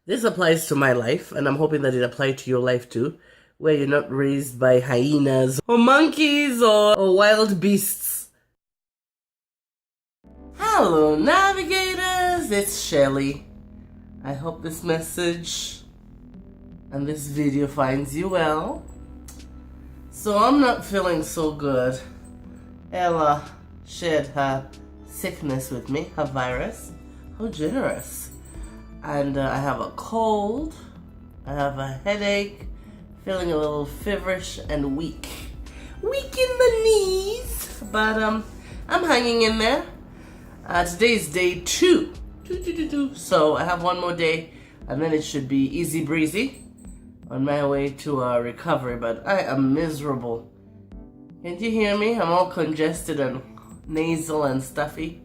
This applies to my life, and I'm hoping that it applies to your life too, where you're not raised by hyenas or monkeys or wild beasts. Hello, navigators! It's Shelly. I hope this message and this video finds you well. So I'm not feeling so good. Ella shared her sickness with me, her virus. How generous. And I have a cold, I have a headache, feeling a little feverish and weak in the knees, but I'm hanging in there. Today is day 2, so I have one more day and then it should be easy breezy on my way to recovery, but I am miserable. Can't you hear me? I'm all congested and nasal and stuffy.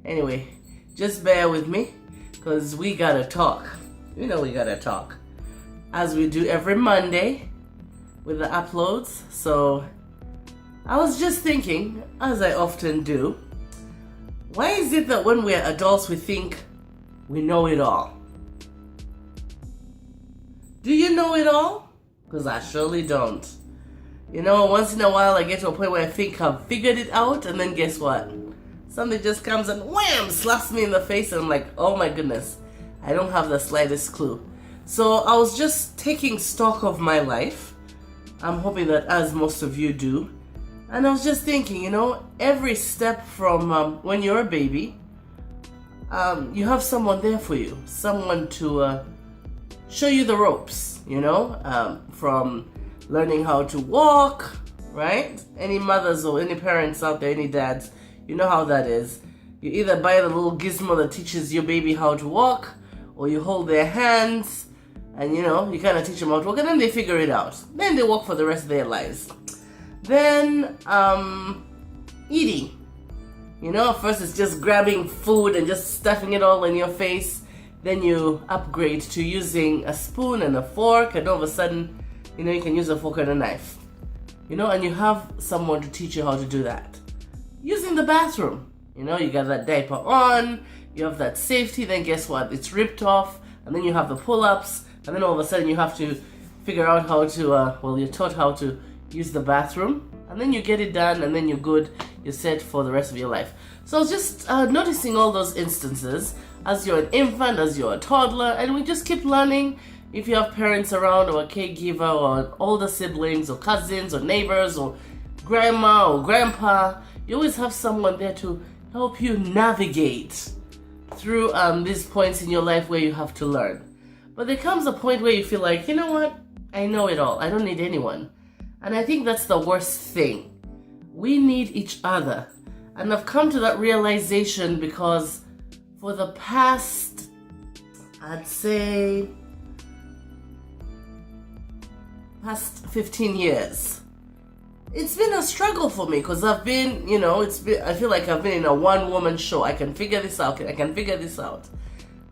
Anyway, just bear with me, because we gotta talk. You know we gotta talk. As we do every Monday with the uploads. So I was just thinking, as I often do, why is it that when we're adults we think we know it all? Do you know it all? Because I surely don't. You know, once in a while I get to a point where I think I've figured it out, and then guess what? Something just comes and wham, slaps me in the face, and I'm like, oh my goodness, I don't have the slightest clue. So I was just taking stock of my life. I'm hoping that as most of you do. And I was just thinking, you know, every step from when you're a baby, you have someone there for you. Someone to show you the ropes, you know, from learning how to walk, right? Any mothers or any parents out there, any dads, you know how that is. You either buy the little gizmo that teaches your baby how to walk, or you hold their hands and, you know, you kind of teach them how to walk, and then they figure it out. Then they walk for the rest of their lives. Then, eating. You know, first it's just grabbing food and just stuffing it all in your face. Then you upgrade to using a spoon and a fork, and all of a sudden, you know, you can use a fork and a knife. You know, and you have someone to teach you how to do that. Using the bathroom, you know, you got that diaper on, you have that safety, then guess what? It's ripped off, and then you have the pull-ups, and then all of a sudden you have to figure out how to, well, you're taught how to use the bathroom, and then you get it done, and then you're good, you're set for the rest of your life. So I was just noticing all those instances as you're an infant, as you're a toddler, and we just keep learning. If you have parents around, or a caregiver, or older siblings, or cousins, or neighbors, or grandma, or grandpa, you always have someone there to help you navigate through these points in your life where you have to learn. But there comes a point where you feel like, you know what? I know it all. I don't need anyone. And I think that's the worst thing. We need each other. And I've come to that realization because for the past, I'd say, past 15 years, it's been a struggle for me, because I've been, you know, I feel like I've been in a one-woman show. I can figure this out, I can figure this out.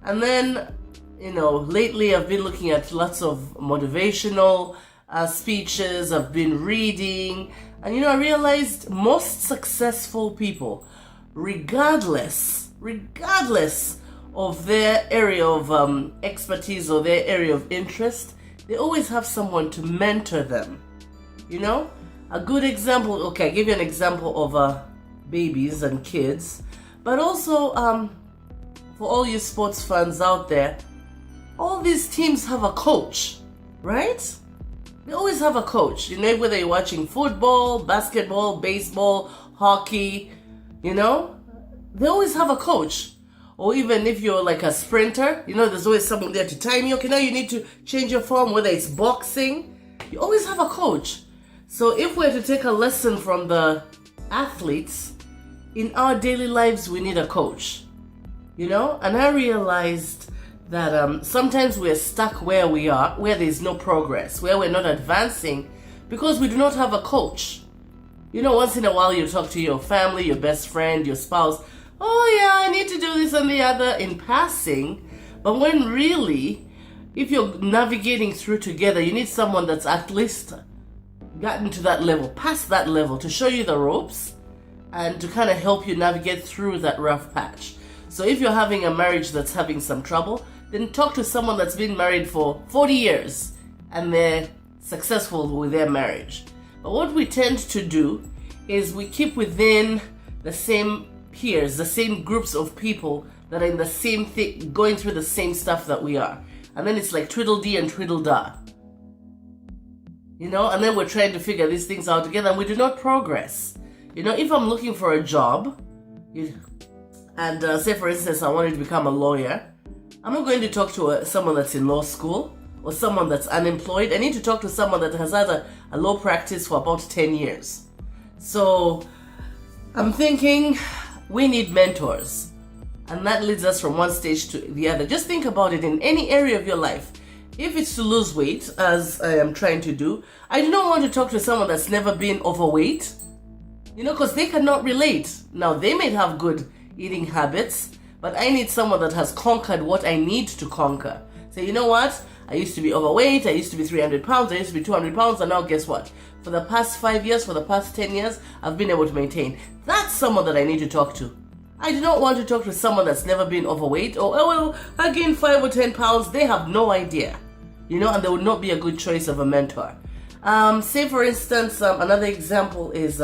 And then, you know, lately I've been looking at lots of motivational speeches, I've been reading, and, you know, I realized most successful people, regardless of their area of expertise or their area of interest, they always have someone to mentor them, you know? A good example, okay, I'll give you an example of babies and kids, but also for all you sports fans out there, all these teams have a coach, right? They always have a coach, you know, whether you're watching football, basketball, baseball, hockey, you know, they always have a coach. Or even if you're like a sprinter, you know, there's always someone there to time you. Okay, now you need to change your form, whether it's boxing, you always have a coach. So if we're to take a lesson from the athletes, in our daily lives we need a coach, you know? And I realized that sometimes we're stuck where we are, where there's no progress, where we're not advancing, because we do not have a coach. You know, once in a while you talk to your family, your best friend, your spouse, oh yeah, I need to do this and the other in passing. But when really, if you're navigating through together, you need someone that's at least gotten to that level, past that level, to show you the ropes and to kind of help you navigate through that rough patch. So if you're having a marriage that's having some trouble, then talk to someone that's been married for 40 years and they're successful with their marriage. But what we tend to do is we keep within the same peers, the same groups of people that are in the same thing, going through the same stuff that we are. And then it's like Tweedledee and Tweedleduh. You know, and then we're trying to figure these things out together and we do not progress. You know, if I'm looking for a job, and say for instance I wanted to become a lawyer, I'm not going to talk to someone that's in law school or someone that's unemployed. I need to talk to someone that has had a law practice for about 10 years. So I'm thinking we need mentors. And that leads us from one stage to the other. Just think about it in any area of your life. If it's to lose weight, as I am trying to do, I do not want to talk to someone that's never been overweight. You know, because they cannot relate. Now, they may have good eating habits, but I need someone that has conquered what I need to conquer. So you know what? I used to be overweight, I used to be 300 pounds, I used to be 200 pounds, and now guess what? For the past 5 years, for the past 10 years, I've been able to maintain. That's someone that I need to talk to. I do not want to talk to someone that's never been overweight or, oh, well, I gained 5 or 10 pounds. They have no idea, you know, and they would not be a good choice of a mentor. Say, for instance, another example is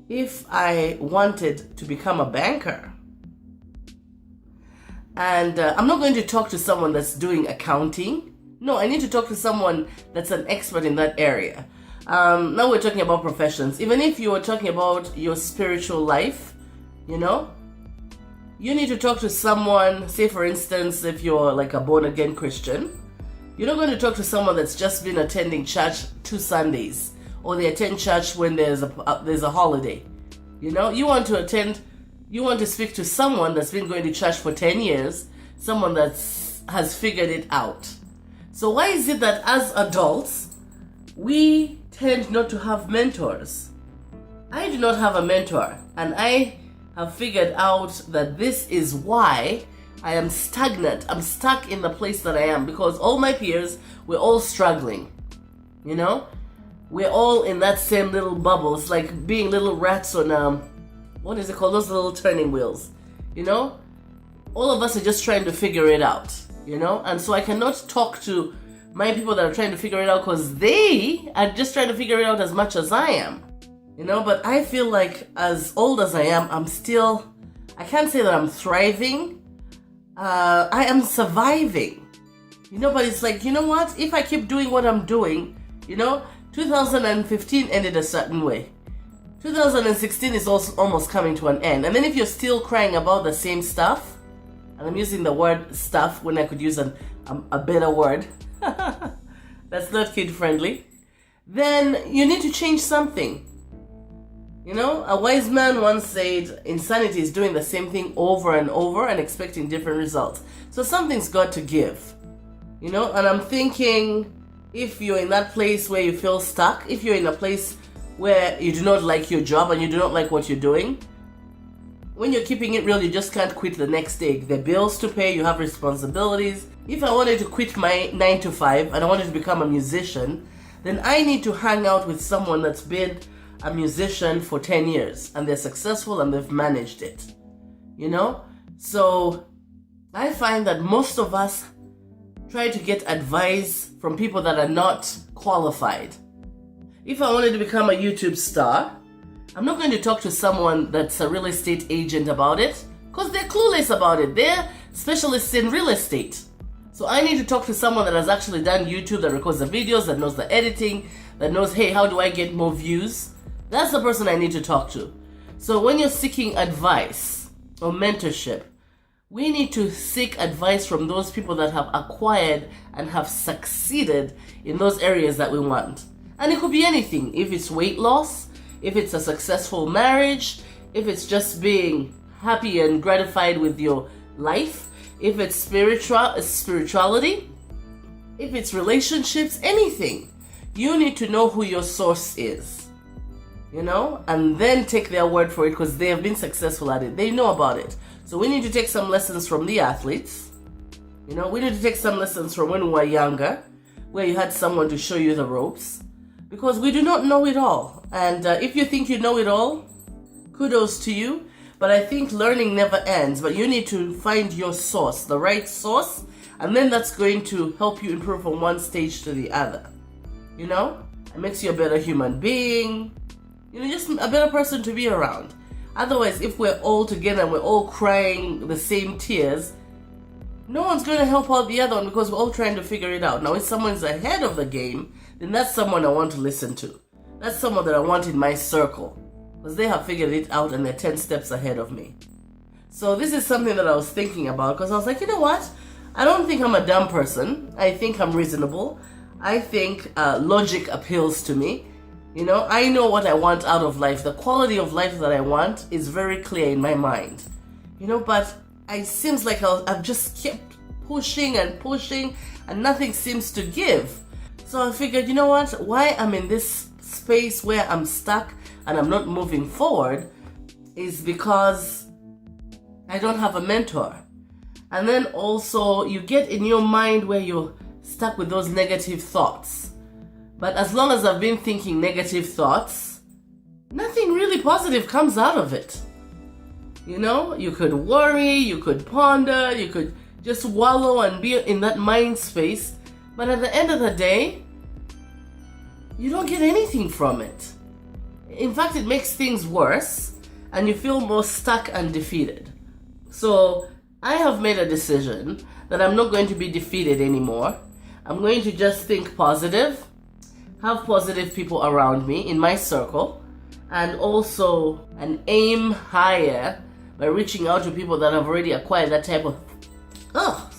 if I wanted to become a banker, and I'm not going to talk to someone that's doing accounting. No, I need to talk to someone that's an expert in that area. Now we're talking about professions. Even if you were talking about your spiritual life, you know, you need to talk to someone. Say, for instance, if you're like a born-again Christian, you're not going to talk to someone that's just been attending church 2 Sundays, or they attend church when there's a holiday. You know, you want to speak to someone that's been going to church for 10 years, someone that has figured it out. So why is it that as adults, we tend not to have mentors? I do not have a mentor, and I have figured out that this is why I am stagnant. I'm stuck in the place that I am because all my peers, we're all struggling. You know? We're all in that same little bubble. It's like being little rats on, what is it called? Those little turning wheels. You know? All of us are just trying to figure it out. You know? And so I cannot talk to my people that are trying to figure it out because they are just trying to figure it out as much as I am. You know? But I feel like as old as I am, I can't say that I'm thriving. I am surviving. You know, but it's like, you know what? If I keep doing what I'm doing, you know, 2015 ended a certain way. 2016 is also almost coming to an end. And then if you're still crying about the same stuff, and I'm using the word stuff when I could use a better word, that's not kid friendly, then you need to change something. You know, a wise man once said, insanity is doing the same thing over and over and expecting different results. So something's got to give. You know, and I'm thinking, if you're in that place where you feel stuck, if you're in a place where you do not like your job and you do not like what you're doing, when you're keeping it real, you just can't quit the next day. There are bills to pay, you have responsibilities. If I wanted to quit my 9 to 5 and I wanted to become a musician, then I need to hang out with someone that's been a musician for 10 years and they're successful and they've managed it. You know? So I find that most of us try to get advice from people that are not qualified. If I wanted to become a YouTube star, I'm not going to talk to someone that's a real estate agent about it because they're clueless about it. They're specialists in real estate. So I need to talk to someone that has actually done YouTube, that records the videos, that knows the editing, that knows, hey, how do I get more views? That's the person I need to talk to. So when you're seeking advice or mentorship, we need to seek advice from those people that have acquired and have succeeded in those areas that we want. And it could be anything. If it's weight loss, if it's a successful marriage, if it's just being happy and gratified with your life, if it's spirituality, if it's relationships, anything. You need to know who your source is, you know, and then take their word for it because they have been successful at it. They know about it. So we need to take some lessons from the athletes. You know, we need to take some lessons from when we were younger, where you had someone to show you the ropes, because we do not know it all. And if you think you know it all, kudos to you. But I think learning never ends, but you need to find your source, the right source, and then that's going to help you improve from one stage to the other. You know? It makes you a better human being, you know, just a better person to be around. Otherwise, if we're all together and we're all crying the same tears, no one's going to help out the other one because we're all trying to figure it out. Now, if someone's ahead of the game, then that's someone I want to listen to. That's someone that I want in my circle because they have figured it out and they're 10 steps ahead of me. So this is something that I was thinking about because I was like, you know what? I don't think I'm a dumb person. I think I'm reasonable. I think logic appeals to me. You know, I know what I want out of life. The quality of life that I want is very clear in my mind. You know, but it seems like I've just kept pushing and pushing and nothing seems to give. So I figured, you know what? Why I'm in this space where I'm stuck and I'm not moving forward is because I don't have a mentor. And then also you get in your mind where you're stuck with those negative thoughts. But as long as I've been thinking negative thoughts, nothing really positive comes out of it. You know, you could worry, you could ponder, you could just wallow and be in that mind space. But at the end of the day, you don't get anything from it. In fact, it makes things worse and you feel more stuck and defeated. So I have made a decision that I'm not going to be defeated anymore. I'm going to just think positive, have positive people around me in my circle, and also an aim higher by reaching out to people that have already acquired that type of... Oh,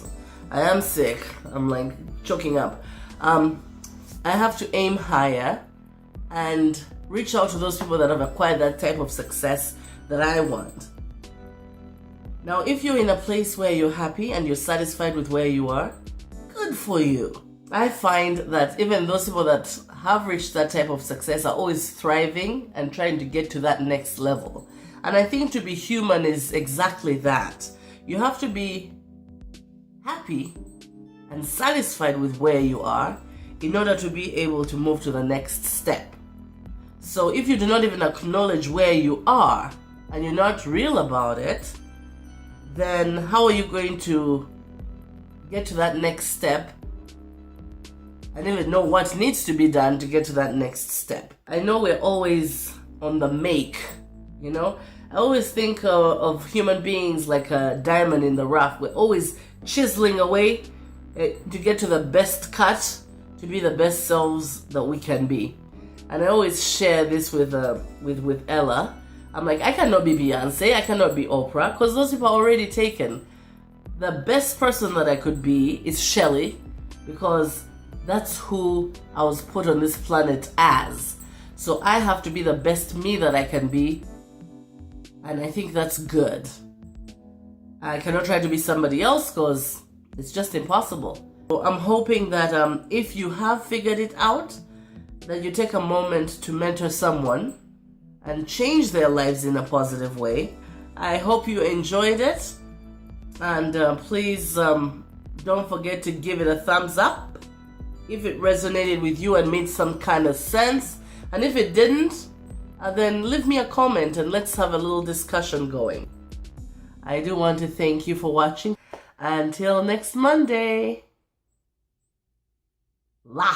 I am sick. I'm like choking up. I have to aim higher and reach out to those people that have acquired that type of success that I want. Now, if you're in a place where you're happy and you're satisfied with where you are, good for you. I find that even those people that have reached that type of success are always thriving and trying to get to that next level. And I think to be human is exactly that. You have to be happy and satisfied with where you are in order to be able to move to the next step. So if you do not even acknowledge where you are and you're not real about it, then how are you going to get to that next step and even know what needs to be done to get to that next step? I know we're always on the make, you know? I always think of human beings like a diamond in the rough. We're always chiseling away to get to the best cut, to be the best selves that we can be. And I always share this with Ella. I'm like, I cannot be Beyonce, I cannot be Oprah, because those people are already taken. The best person that I could be is Shelley, because that's who I was put on this planet as. So I have to be the best me that I can be, and I think that's good. I cannot try to be somebody else because it's just impossible. So I'm hoping that if you have figured it out, that you take a moment to mentor someone and change their lives in a positive way. I hope you enjoyed it, and please don't forget to give it a thumbs up if it resonated with you and made some kind of sense. And if it didn't, then leave me a comment and let's have a little discussion going. I do want to thank you for watching. Until next Monday. La.